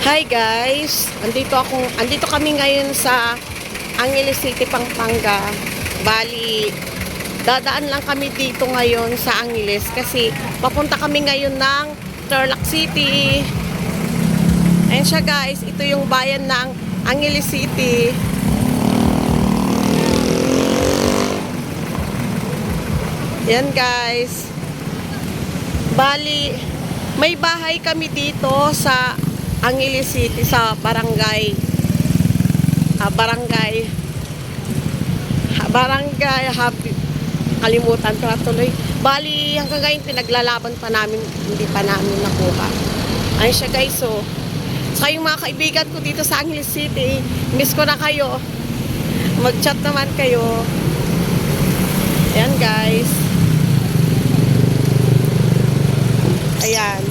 Hi guys, andito kami ngayon sa Angeles City, Pampanga. Bali, dadaan lang kami dito ngayon sa Angeles kasi papunta kami ngayon ng Tarlac City. Ayan siya guys, ito yung bayan ng Angeles City. Yan guys. Bali, may bahay kami dito sa Angeles City sa barangay happy, kalimutan ko na tuloy. Bali, hanggang ngayon pinaglalaban pa namin, hindi pa namin nakuha. Ayun siya guys, so sa yung mga kaibigan ko dito sa Angeles City, miss ko na kayo, mag-chat naman kayo. Ayan guys, ayan.